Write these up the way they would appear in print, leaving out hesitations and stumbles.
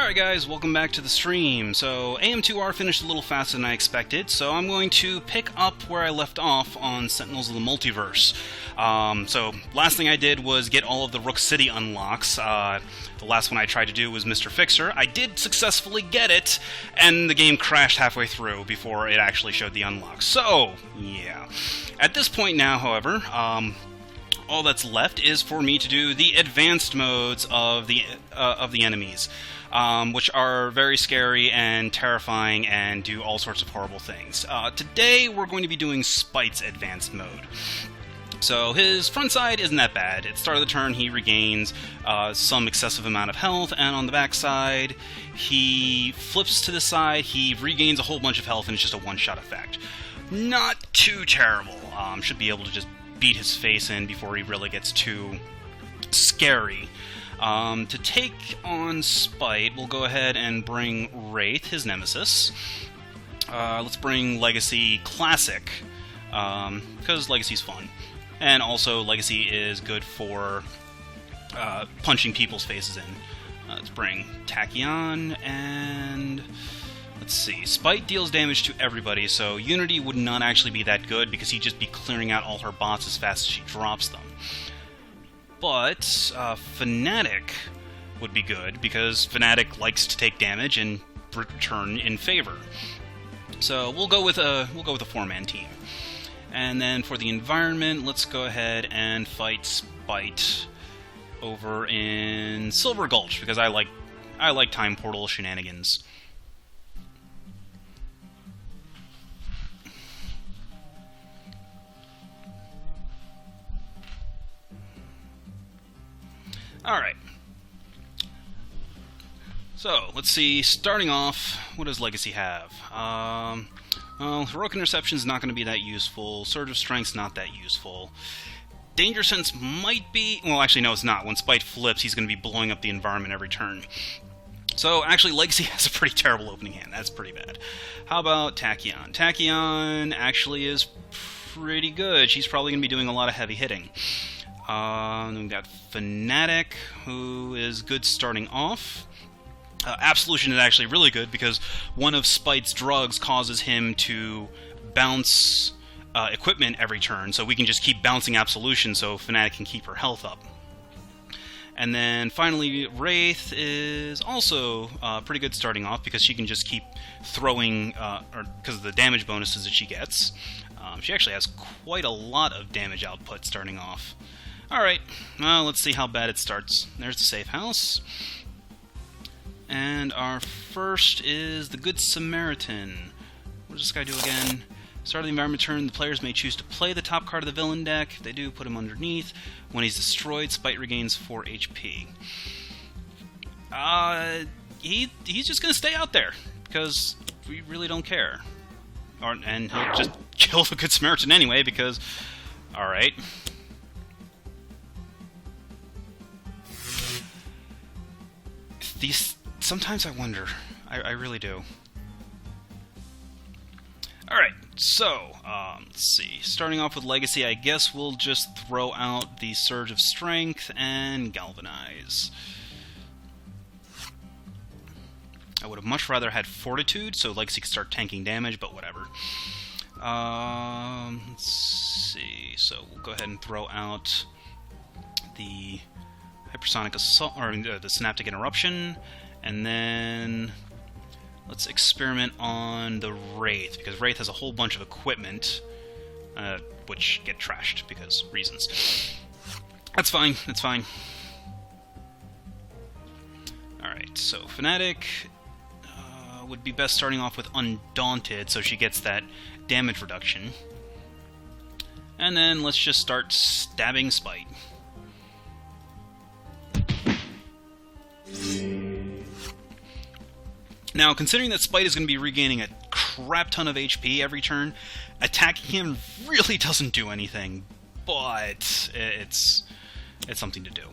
Alright guys, welcome back to the stream. So, AM2R finished a little faster than I expected, so I'm going to pick up where I left off on Sentinels of the Multiverse. So, last thing I did was get all of the Rook City unlocks. The last one I tried to do was Mr. Fixer. I did successfully get it, and the game crashed halfway through before it actually showed the unlocks. So, yeah. At this point now, however, all that's left is for me to do the advanced modes of the enemies, which are very scary and terrifying and do all sorts of horrible things. Today we're going to be doing Spite's advanced mode. So his front side isn't that bad. At the start of the turn he regains some excessive amount of health, and on the back side he flips to the side, he regains a whole bunch of health, and it's just a one-shot effect. Not too terrible. Should be able to just beat his face in before he really gets too scary. To take on Spite, we'll go ahead and bring Wraith, his nemesis. Let's bring Legacy Classic, because Legacy's fun. And also, Legacy is good for punching people's faces in. Let's bring Tachyon, and let's see. Spite deals damage to everybody, so Unity would not actually be that good because he'd just be clearing out all her bots as fast as she drops them. But Fnatic would be good because Fnatic likes to take damage and return in favor. So we'll go with a four-man team. And then for the environment, let's go ahead and fight Spite over in Silver Gulch because I like time portal shenanigans. Alright. So, let's see, starting off, what does Legacy have? Well, Heroic Interception's not going to be that useful, Surge of Strength's not that useful. Danger Sense might be... well, actually, no, it's not. When Spite flips, he's going to be blowing up the environment every turn. So, actually, Legacy has a pretty terrible opening hand. That's pretty bad. How about Tachyon? Tachyon actually is pretty good. She's probably going to be doing a lot of heavy hitting. Then we've got Fnatic, who is good starting off. Absolution is actually really good because one of Spite's drugs causes him to bounce equipment every turn, so we can just keep bouncing Absolution so Fnatic can keep her health up. And then finally, Wraith is also pretty good starting off because she can just keep throwing, or because of the damage bonuses that she gets. She actually has quite a lot of damage output starting off. Alright, well, let's see how bad it starts. There's the safe house. And our first is the Good Samaritan. What does this guy do again? Start of the environment turn, the players may choose to play the top card of the villain deck. If they do, put him underneath. When he's destroyed, Spite regains 4 HP. He's just going to stay out there, because we really don't care. And he'll just kill the Good Samaritan anyway, because... alright. Sometimes I wonder. I really do. Alright, so, let's see. Starting off with Legacy, I guess we'll just throw out the Surge of Strength and Galvanize. I would have much rather had Fortitude, so Legacy could start tanking damage, but whatever. Let's see. So, we'll go ahead and throw out the Hypersonic Assault, or the Synaptic Interruption, and then let's experiment on the Wraith, because Wraith has a whole bunch of equipment, which get trashed, because reasons. That's fine, that's fine. Alright, so Fnatic would be best starting off with Undaunted, so she gets that damage reduction. And then let's just start stabbing Spite. Now, considering that Spite is going to be regaining a crap ton of HP every turn, attacking him really doesn't do anything, but it's something to do.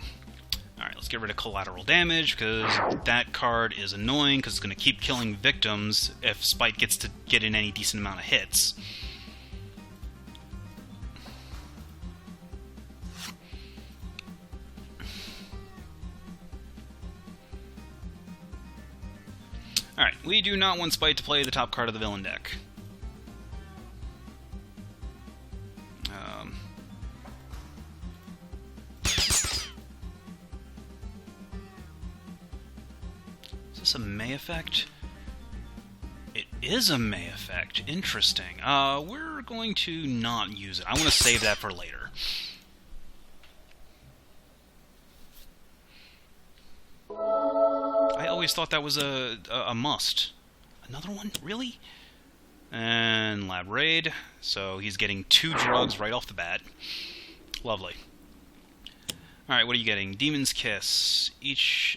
Alright, let's get rid of collateral damage, because that card is annoying, because it's going to keep killing victims if Spite gets to get in any decent amount of hits. Alright, we do not want Spite to play the top card of the villain deck. Is this a May effect? It is a May effect. Interesting. We're going to not use it. I want to save that for later. I always thought that was a must. Another one? Really? And Lab Raid. So he's getting 2 drugs right off the bat. Lovely. Alright, what are you getting? Demon's Kiss.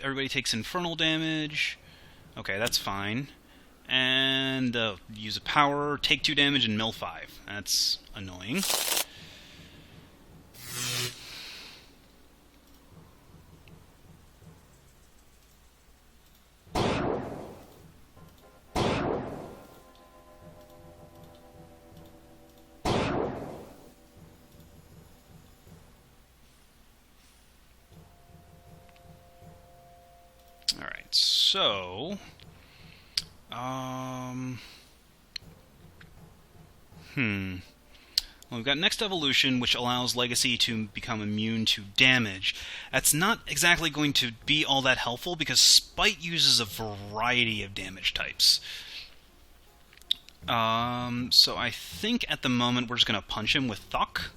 Everybody takes infernal damage. Okay, that's fine. And use a power, take 2 damage, and mill 5. That's annoying. Alright, so... Well, we've got Next Evolution, which allows Legacy to become immune to damage. That's not exactly going to be all that helpful, because Spite uses a variety of damage types. So I think at the moment we're just going to punch him with Thok.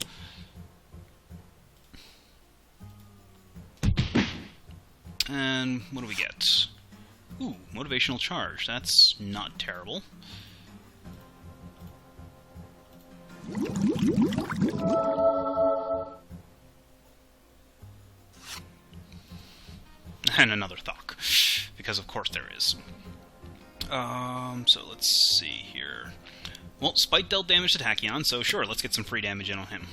And what do we get? Ooh, Motivational Charge. That's not terrible. And another Thok, because of course there is. So let's see here. Well, Spite dealt damage to Tachyon, so sure, let's get some free damage in on him.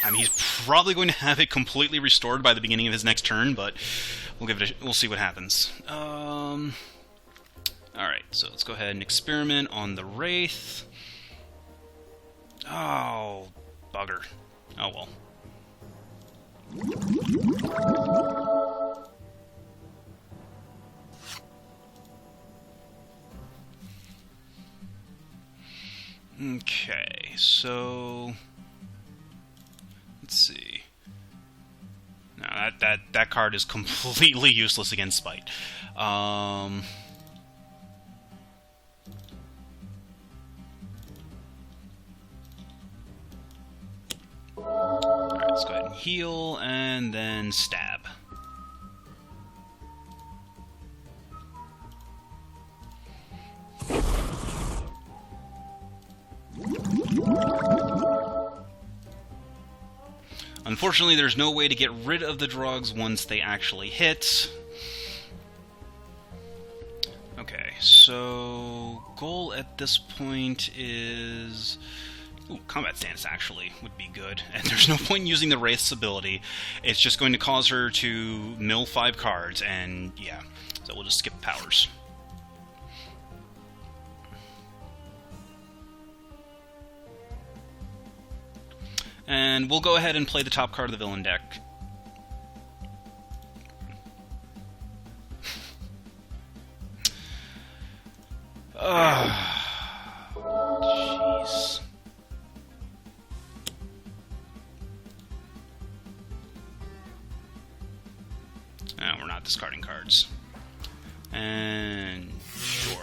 I mean, he's probably going to have it completely restored by the beginning of his next turn, but we'll see what happens. Alright, so let's go ahead and experiment on the Wraith. Oh, bugger. Oh well. Okay, so... let's see. No, that card is completely useless against Spite. Alright, let's go ahead and heal, and then stab. Unfortunately, there's no way to get rid of the drugs once they actually hit. Okay, so goal at this point is... ooh, combat stance actually would be good. And there's no point in using the Wraith's ability. It's just going to cause her to mill 5 cards, and yeah. So we'll just skip powers. And we'll go ahead and play the top card of the villain deck. Jeez. No, we're not discarding cards. And sure.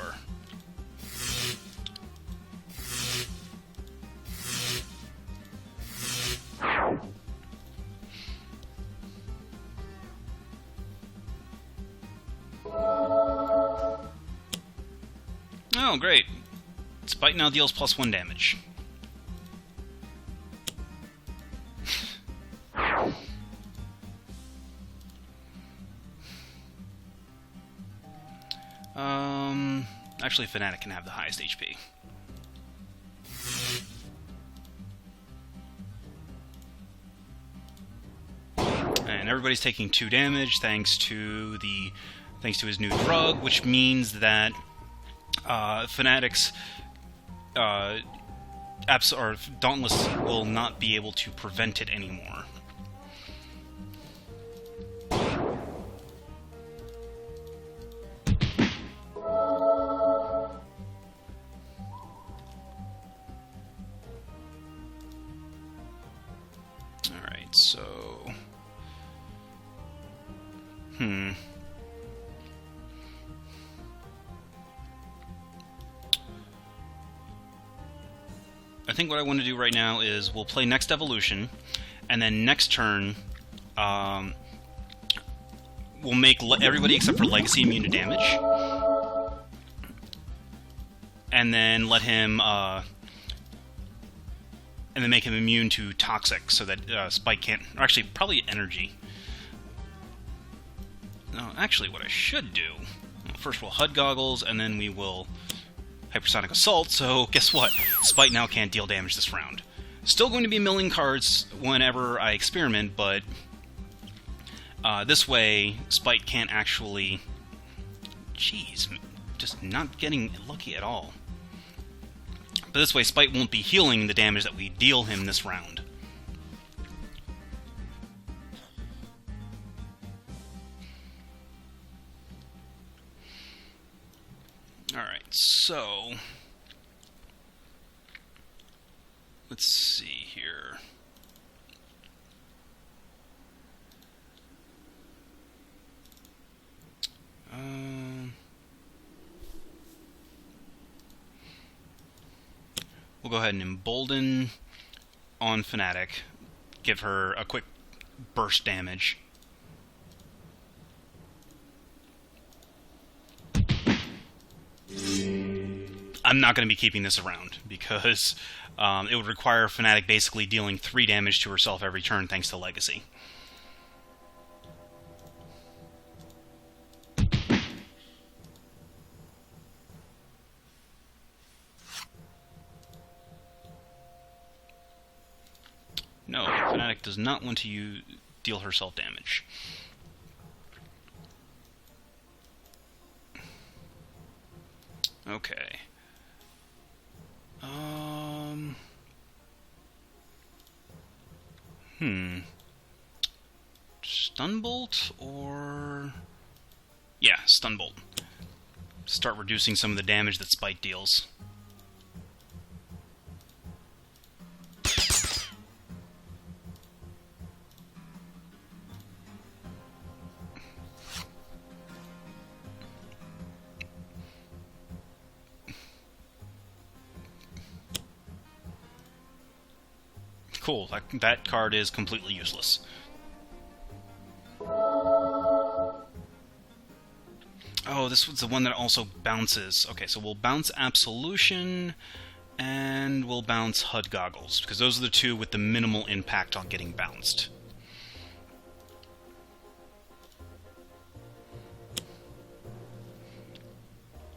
Oh, great. Spite now deals +1 damage. Actually, Fnatic can have the highest HP. And everybody's taking 2 damage thanks to his new drug, which means that Fnatic's Dauntless will not be able to prevent it anymore. so... I think what I want to do right now is we'll play next evolution, and then next turn, we'll make everybody except for Legacy immune to damage, and then let him, and then make him immune to Toxic, so that Spike can't... Or actually, probably Energy. No, actually, what I should do... Well, first we'll HUD Goggles, and then we will Hypersonic Assault, so guess what? Spike now can't deal damage this round. Still going to be milling cards whenever I experiment, but this way, Spike can't actually... Jeez, just not getting lucky at all. But this way, Spike won't be healing the damage that we deal him this round. Alright, so... Let's see here. We'll go ahead and Embolden on Fnatic. Give her a quick burst damage. I'm not going to be keeping this around, because it would require Fnatic basically dealing 3 damage to herself every turn thanks to Legacy. No, Fnatic does not want to deal herself damage. Okay. Stunbolt or... Yeah, Stunbolt. Start reducing some of the damage that Spike deals. Cool, that card is completely useless. Oh, this was the one that also bounces. Okay, so we'll bounce Absolution, and we'll bounce HUD Goggles, because those are the two with the minimal impact on getting bounced.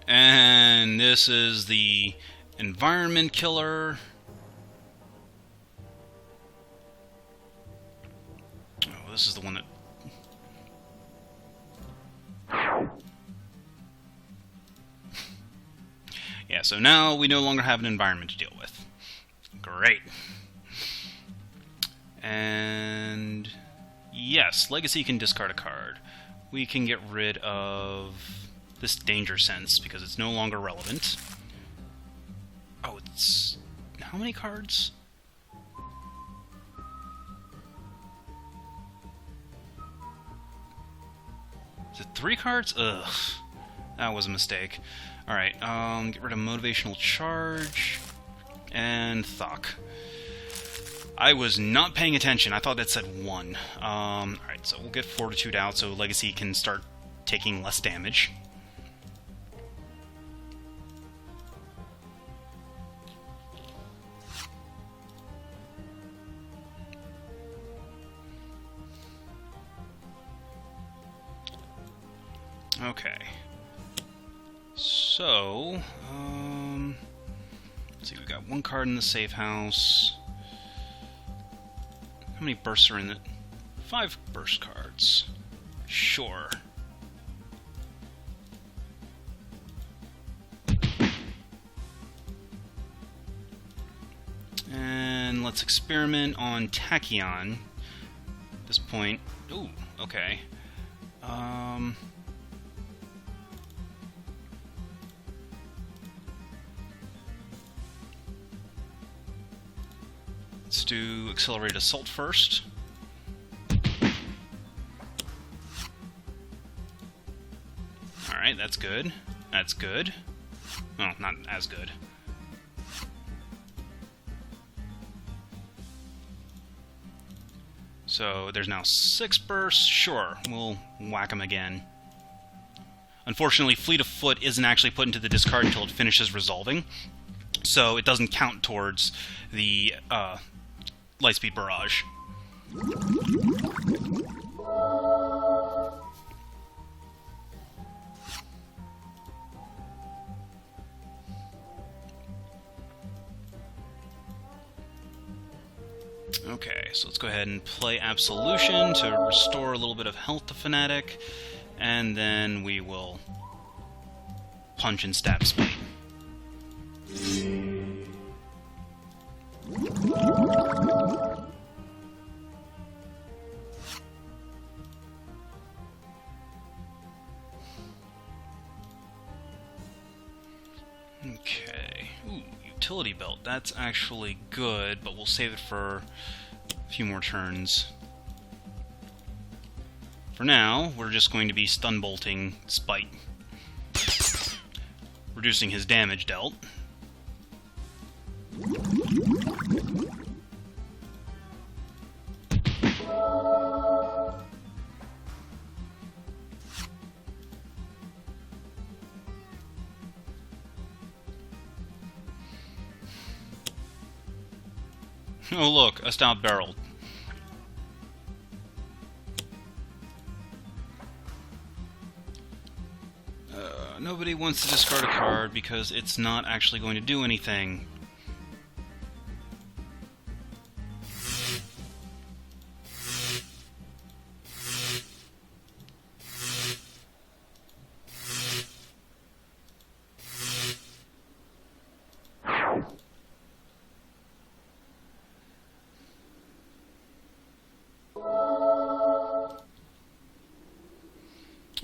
And this is the Environment Killer. Oh, this is the one that... Yeah, so now we no longer have an environment to deal with. Great. And... yes, Legacy can discard a card. We can get rid of this Danger Sense, because it's no longer relevant. Oh, it's... how many cards? Is it 3 cards? Ugh. That was a mistake. Alright, get rid of Motivational Charge, and Thok. I was not paying attention, I thought that said 1. Alright, so we'll get Fortitude out so Legacy can start taking less damage. Okay. So, let's see, we've got 1 card in the safe house. How many bursts are in it? 5 burst cards. Sure. And let's experiment on Tachyon. At this point... ooh, okay. Let's do Accelerated Assault first. Alright, that's good. That's good. Oh, not as good. So there's now 6 bursts. Sure, we'll whack him again. Unfortunately, Fleet of Foot isn't actually put into the discard until it finishes resolving, so it doesn't count towards the Lightspeed Barrage. Okay, so let's go ahead and play Absolution to restore a little bit of health to Fnatic, and then we will punch and stab Spite. Okay. Ooh, Utility Belt. That's actually good, but we'll save it for a few more turns. For now, we're just going to be stun bolting Spite, reducing his damage dealt. Oh look, a stout barreled. Nobody wants to discard a card because it's not actually going to do anything.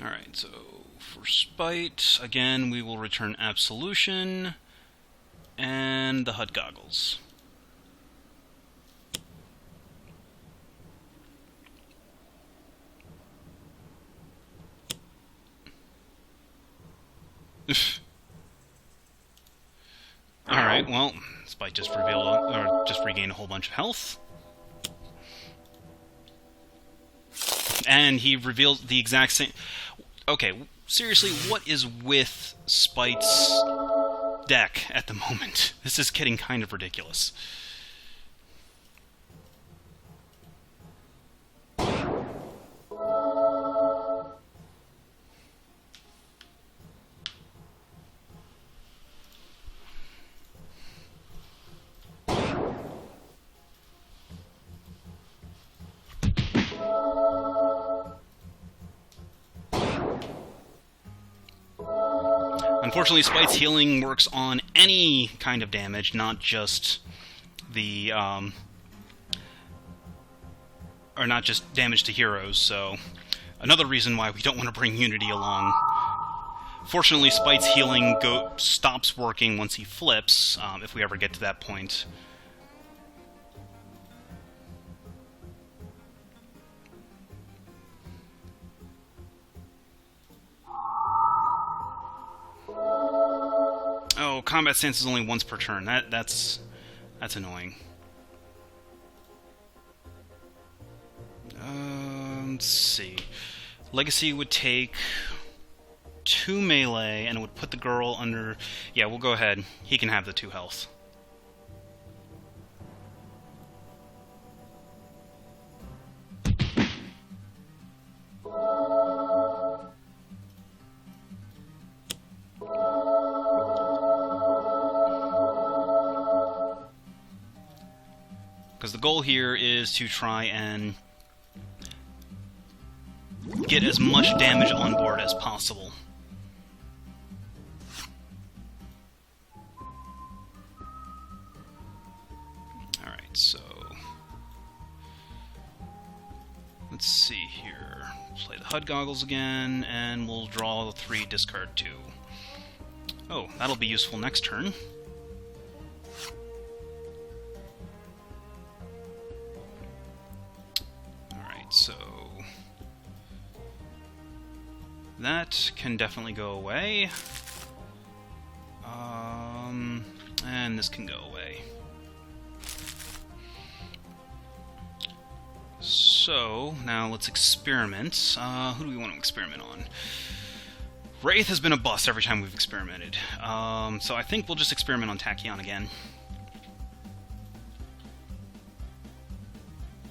Alright, so for Spite, again, we will return Absolution and the HUD Goggles. Alright, well, Spite just regained a whole bunch of health. And he reveals the exact same... Okay, seriously, what is with Spite's deck at the moment? This is getting kind of ridiculous. Unfortunately, Spite's healing works on any kind of damage, not just the, or not just damage to heroes, so another reason why we don't want to bring Unity along. Fortunately, Spite's healing stops working once he flips, if we ever get to that point. Oh, combat stance is only once per turn. That's annoying. Let's see. Legacy would take 2 melee, and it would put the girl under... Yeah, we'll go ahead. He can have the 2 health. Because the goal here is to try and get as much damage on board as possible. Alright, so... let's see here. Play the HUD Goggles again, and we'll draw the 3, discard 2. Oh, that'll be useful next turn. So That can definitely go away. And this can go away. So, now let's experiment. Who do we want to experiment on? Wraith has been a bust every time we've experimented. So I think we'll just experiment on Tachyon again.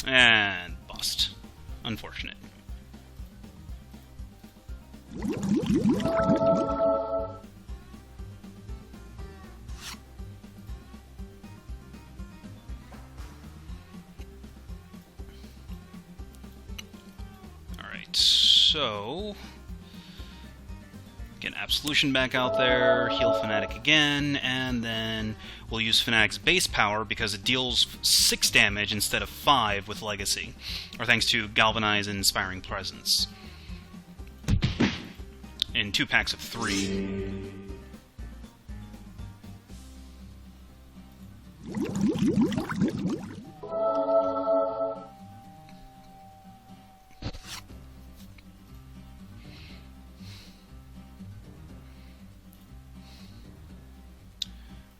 And bust. Unfortunate. Alright, so... get Absolution back out there, heal Fnatic again, and then we'll use Fnatic's base power because it deals 6 damage instead of 5 with Legacy, or thanks to Galvanize and Inspiring Presence. In 2 packs of 3.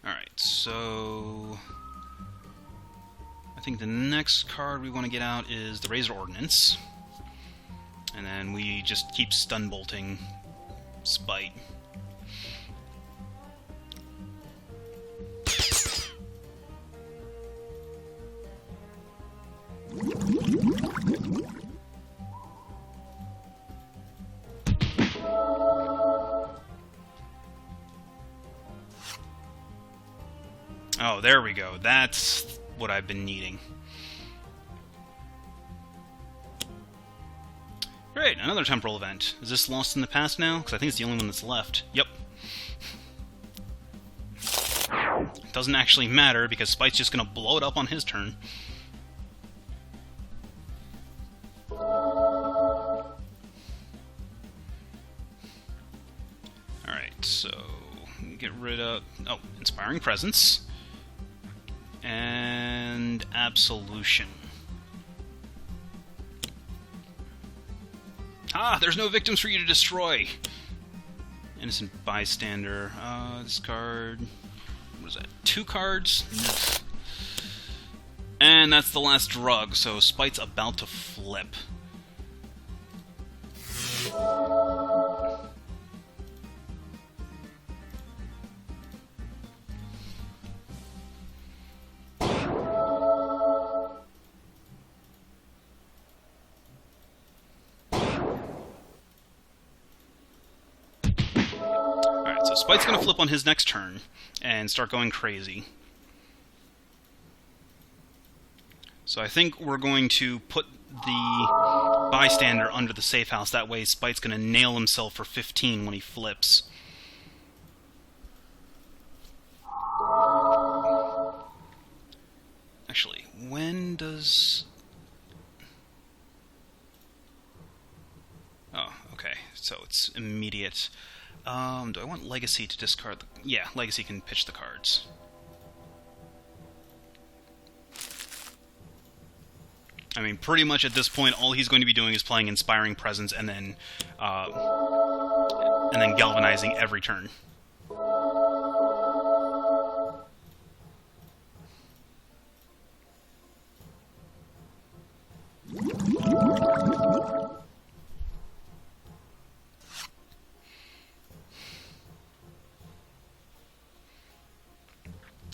Alright, so... I think the next card we want to get out is the Razor Ordnance. And then we just keep stun bolting Spite. Oh, there we go. That's what I've been needing. Great, another temporal event. Is this Lost in the Past now? Because I think it's the only one that's left. Yep. It doesn't actually matter, because Spite's just going to blow it up on his turn. Alright, so... get rid of... oh, Inspiring Presence. And... Absolution. Ah, there's no victims for you to destroy! Innocent Bystander. Discard... what is that? 2 cards? No. And that's the last drug, so Spite's about to flip. So Spite's going to flip on his next turn and start going crazy. So I think we're going to put the Bystander under the safe house. That way Spite's going to nail himself for 15 when he flips. Actually, when does... oh, okay. So it's immediate. Do I want Legacy to discard the... yeah, Legacy can pitch the cards. I mean, pretty much at this point, all he's going to be doing is playing Inspiring Presence and then Galvanizing every turn.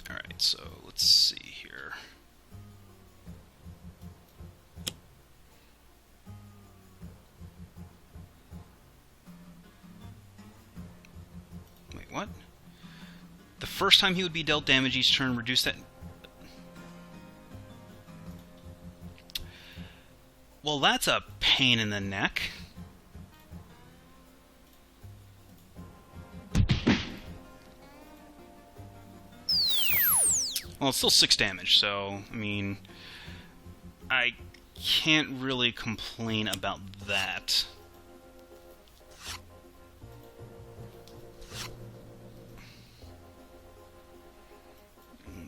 Alright, so let's see here. Wait, what? The first time he would be dealt damage each turn, reduce that... well, that's a pain in the neck. Well, it's still 6 damage, so, I mean, I can't really complain about that.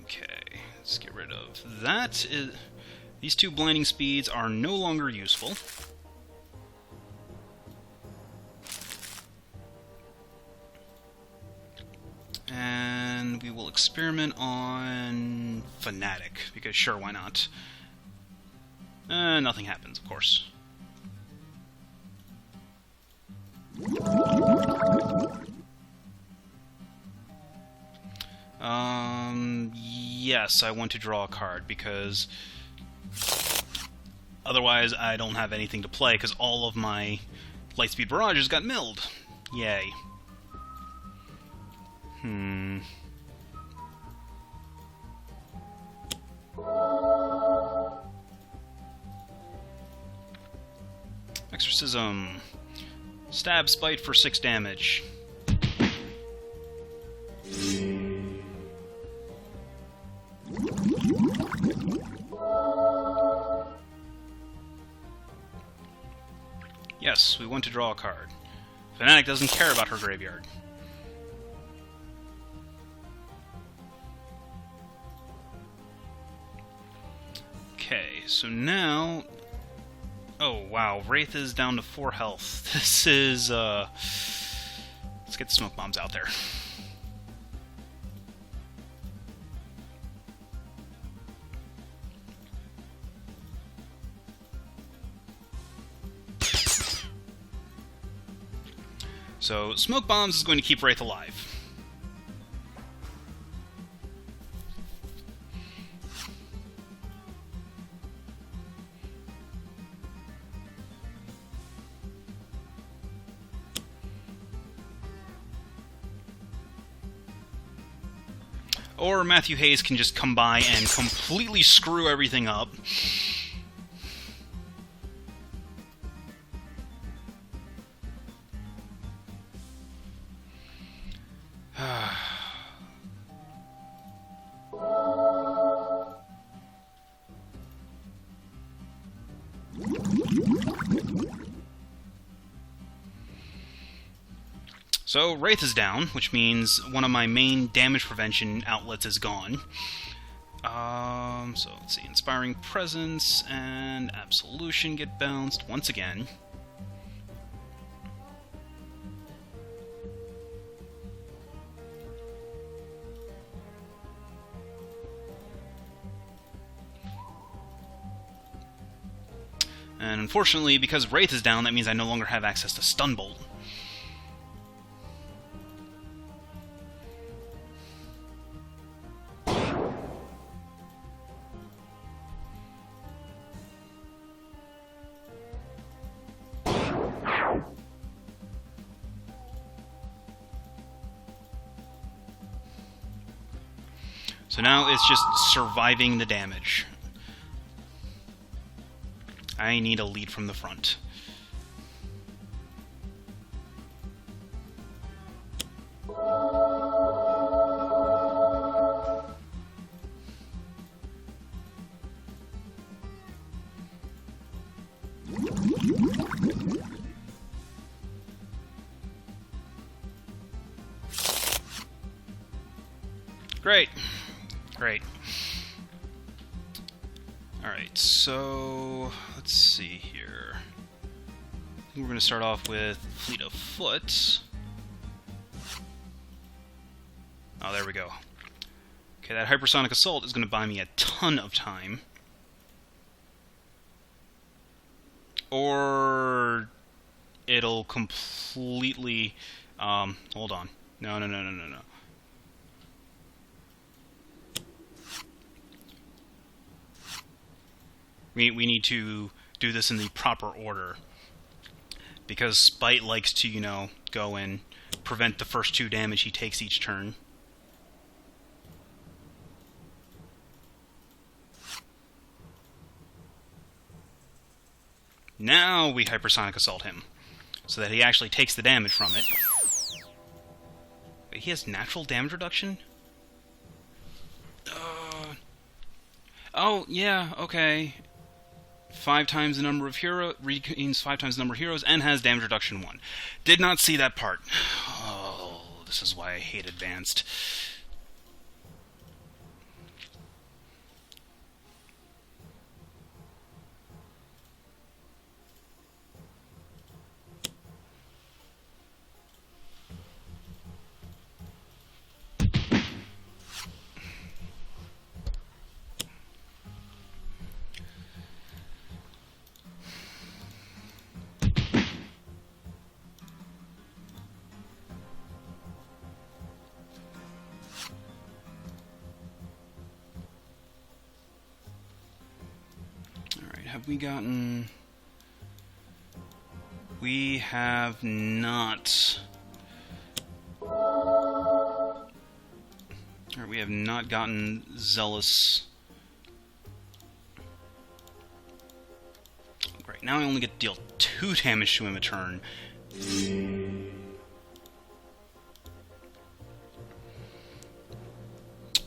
Okay, let's get rid of that. These 2 blinding speeds are no longer useful. And we will experiment on Fanatic, because sure, why not? Nothing happens, of course. Yes, I want to draw a card, because otherwise I don't have anything to play, because all of my Lightspeed Barrages got milled. Yay. Exorcism. Stab Spite for 6 damage. Yes, we want to draw a card. Fanatic doesn't care about her graveyard. Okay, so now... Oh, wow, Wraith is down to 4 health. This is, Let's get the smoke bombs out there. So, smoke bombs is going to keep Wraith alive. Or Matthew Hayes can just come by and completely screw everything up. So, Wraith is down, which means one of my main damage prevention outlets is gone. So let's see, Inspiring Presence and Absolution get bounced once again. And unfortunately, because Wraith is down, that means I no longer have access to Stunbolt. So now it's just surviving the damage. I need a lead from the front. Great. Great. Alright, so let's see here. I think we're going to start off with Fleet of Foot. Oh, there we go. Okay, that Hypersonic Assault is going to buy me a ton of time. Or it'll completely... hold on. No. We need to do this in the proper order. Because Spite likes to, you know, go and prevent the first 2 damage he takes each turn. Now we Hypersonic Assault him, so that he actually takes the damage from it. Wait, he has natural damage reduction? Oh, yeah, okay. 5 times the number of heroes, regains 5 times the number of heroes, and has damage reduction 1. Did not see that part. Oh, this is why I hate Advanced. have we gotten... We have not... Alright, we have not gotten Zealous. Great, now I only get to deal 2 damage to him a turn.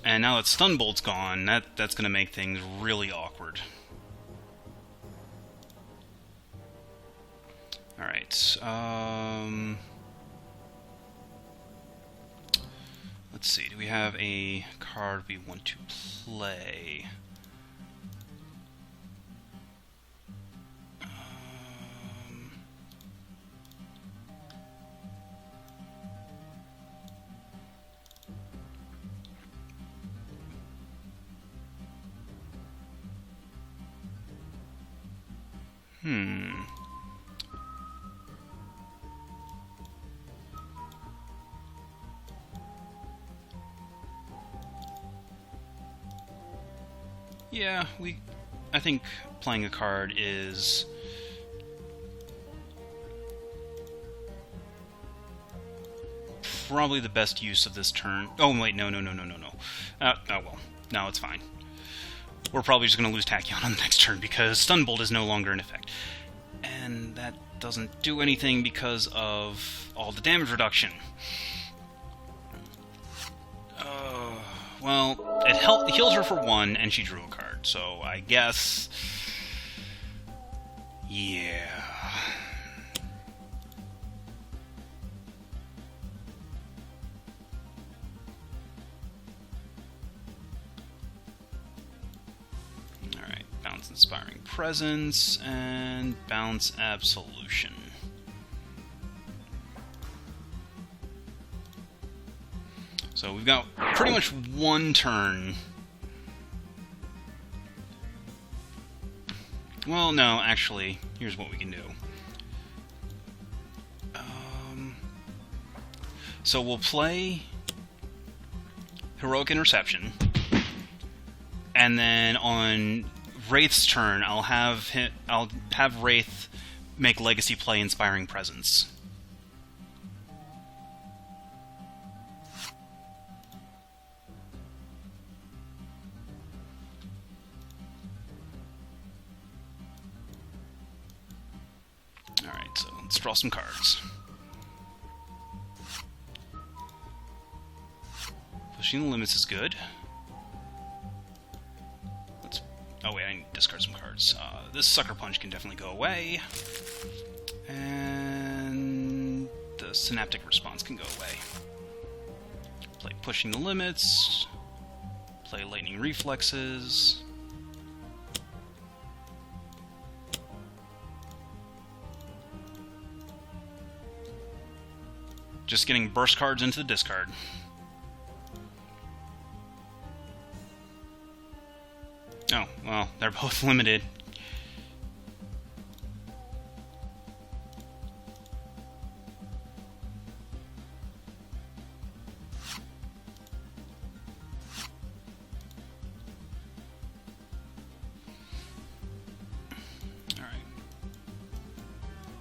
And now that Stun Bolt's gone, that's going to make things really awkward. Alright, let's see, do we have a card we want to play? Yeah, I think playing a card is... probably the best use of this turn. Oh, wait, no. Oh, well. No, it's fine. We're probably just going to lose Tachyon on the next turn because Stun Bolt is no longer in effect. And that doesn't do anything because of all the damage reduction. Well, it healed her for 1, and she drew a card, so I guess... Yeah... Alright, bounce Inspiring Presence, and bounce Absolution. So we've got pretty much 1 turn. Well, no, actually, here's what we can do. So we'll play Heroic Interception, and then on Wraith's turn, I'll have Wraith make Legacy play Inspiring Presence. Alright, so let's draw some cards. Pushing the Limits is good. Oh wait, I need to discard some cards. This Sucker Punch can definitely go away. And the Synaptic Response can go away. Play Pushing the Limits. Play Lightning Reflexes. Just getting burst cards into the discard. Oh, well, they're both limited. Alright.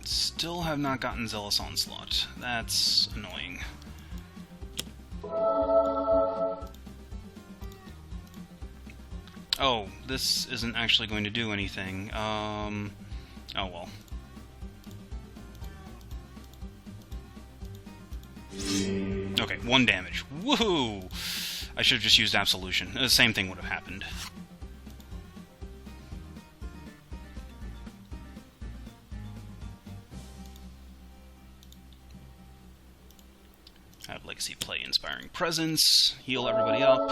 Still have not gotten Zealous Onslaught. That's annoying. Oh, this isn't actually going to do anything. Oh well. Okay, 1 damage. Woohoo! I should have just used Absolution. The same thing would have happened. Have Legacy play Inspiring Presence, heal everybody up.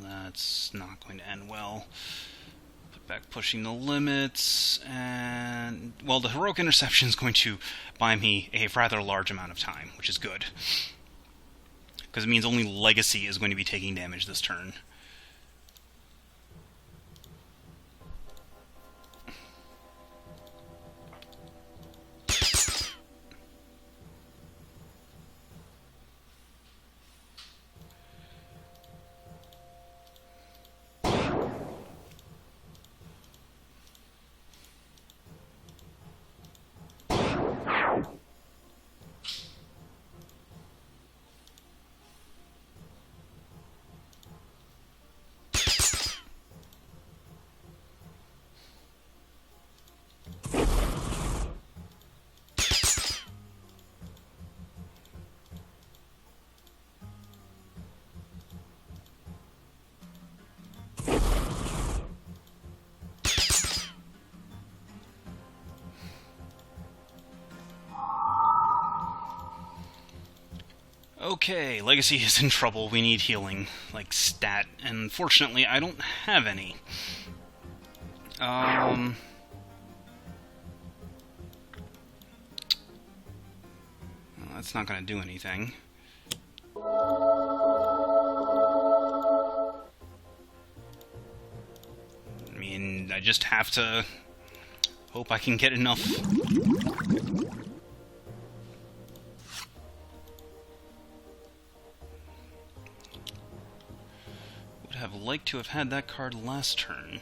That's not going to end well. Put back Pushing the Limits, and... well, the Heroic Interception is going to buy me a rather large amount of time, which is good. Because it means only Legacy is going to be taking damage this turn. Okay, Legacy is in trouble. We need healing, like stat, and unfortunately I don't have any. Well, that's not gonna do anything. I mean, I just have to hope I can get enough. Would have liked to have had that card last turn.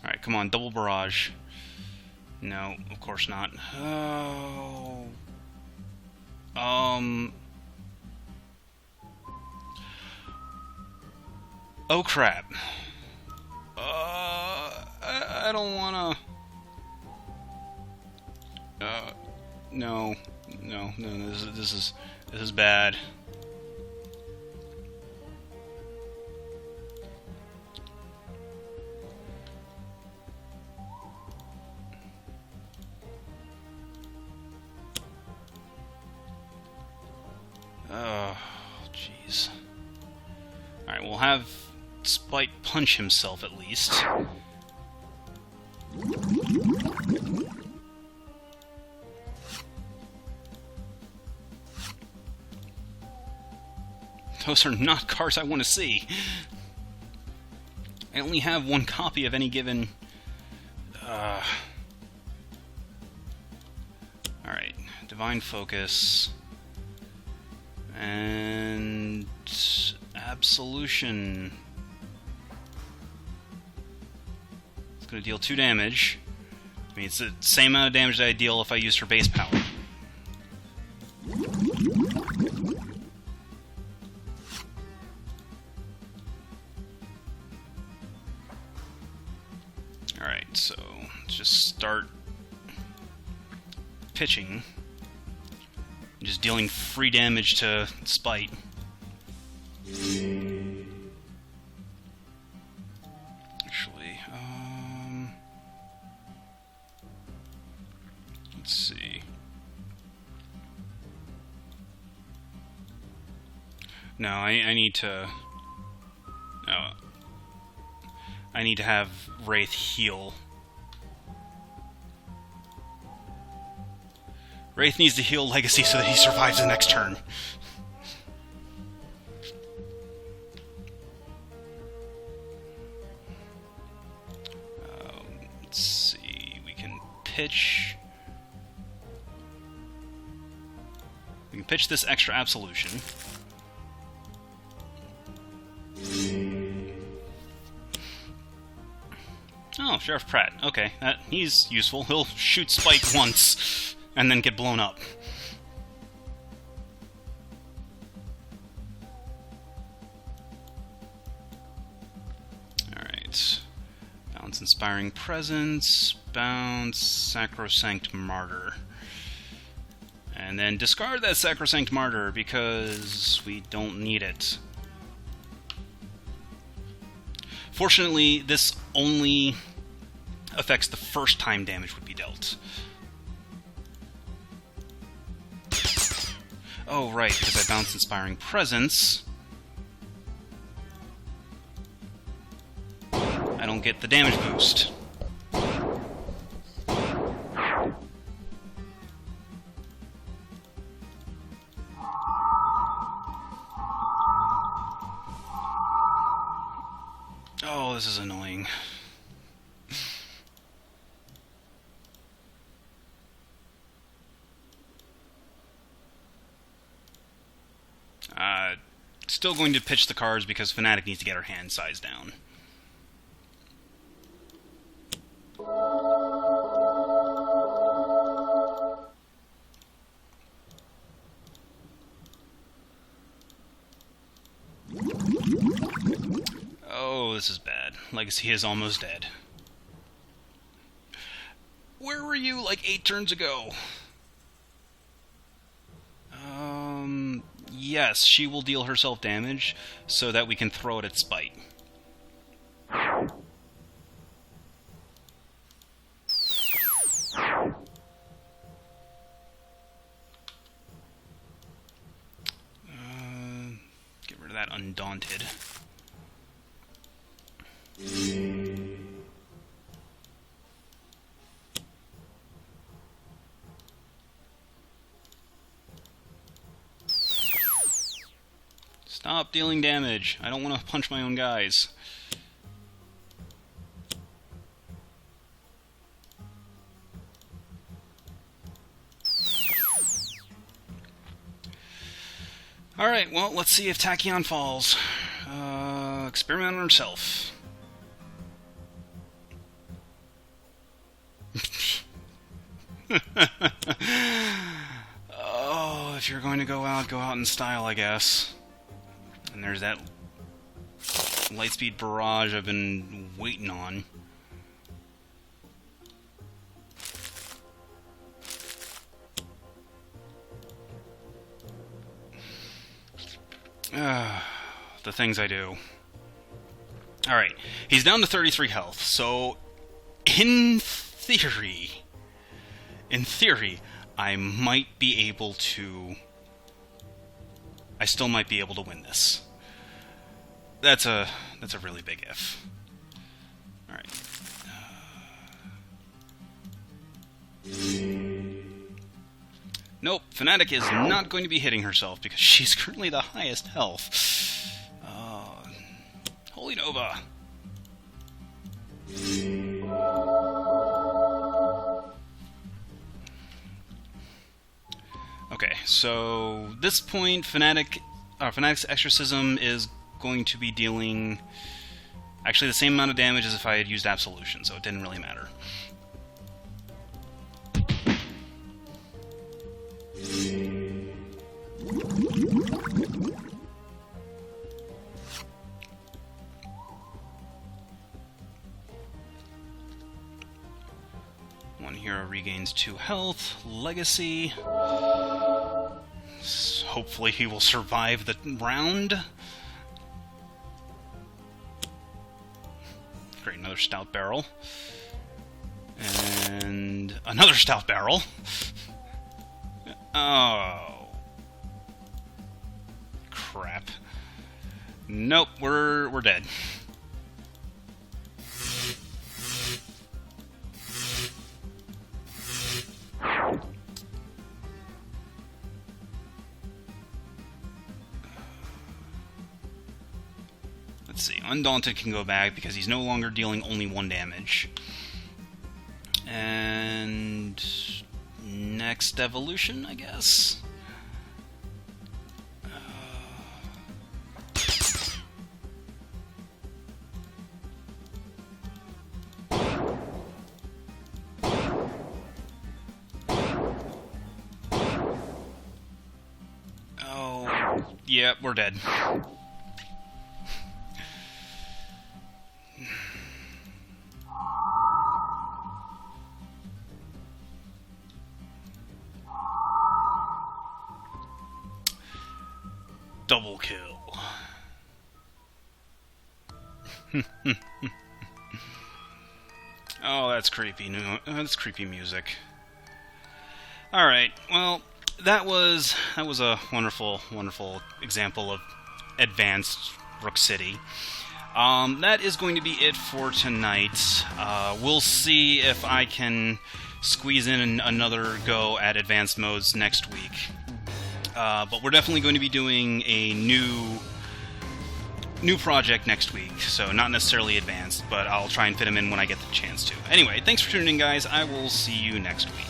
Alright, come on, double barrage. No, of course not. Oh. Oh crap. I don't wanna... No. No, this is bad. Oh, jeez. Alright, we'll have Spite punch himself at least. Those are not cards I want to see. I only have one copy of any given... Alright, Divine Focus... And... Absolution. It's going to deal 2 damage. I mean, it's the same amount of damage that I deal if I used her base power. Alright, so let's just start pitching. Just dealing free damage to Spite. Actually, let's see. No, I need to... No. I need to have Wraith heal. Wraith needs to heal Legacy so that he survives the next turn. Let's see, we can pitch... We can pitch this extra Absolution. Oh, Sheriff Pratt. Okay, he's useful. He'll shoot Spite once, and then get blown up. Alright. Bounce Inspiring Presence, bounce Sacrosanct Martyr. And then discard that Sacrosanct Martyr because we don't need it. Fortunately, this only affects the first time damage would be dealt. Oh, right, because I bounced Inspiring Presence. I don't get the damage boost. Oh, this is annoying. Still going to pitch the cards because Fnatic needs to get her hand size down. Oh, this is bad. Legacy is almost dead. Where were you like 8 turns ago? yes, she will deal herself damage so that we can throw it at Spite. Get rid of that Undaunted. Stop dealing damage. I don't want to punch my own guys. Alright, well, let's see if Tachyon falls. Experiment on herself. Oh, if you're going to go out in style, I guess. And there's that Lightspeed Barrage I've been waiting on. The things I do. Alright, he's down to 33 health, so in theory, I might be able to... I still might be able to win this. That's a really big if. Alright. Nope, Fnatic is not going to be hitting herself because she's currently the highest health. Holy Nova! Okay, so this point, Fnatic's Exorcism is going to be dealing actually the same amount of damage as if I had used Absolution, so it didn't really matter. One hero regains 2 health. Legacy. Hopefully he will survive the round. Great, another Stout Barrel. And another Stout Barrel. Oh. Crap. Nope, we're dead. Let's see, Undaunted can go back because he's no longer dealing only 1 damage. And next evolution, I guess. Oh, yeah, we're dead. Double kill. Oh, that's creepy. That's creepy music. All right. Well, that was a wonderful example of advanced Rook City. That is going to be it for tonight. We'll see if I can squeeze in another go at advanced modes next week. But we're definitely going to be doing a new project next week, so not necessarily advanced, but I'll try and fit them in when I get the chance to. Anyway, thanks for tuning in, guys. I will see you next week.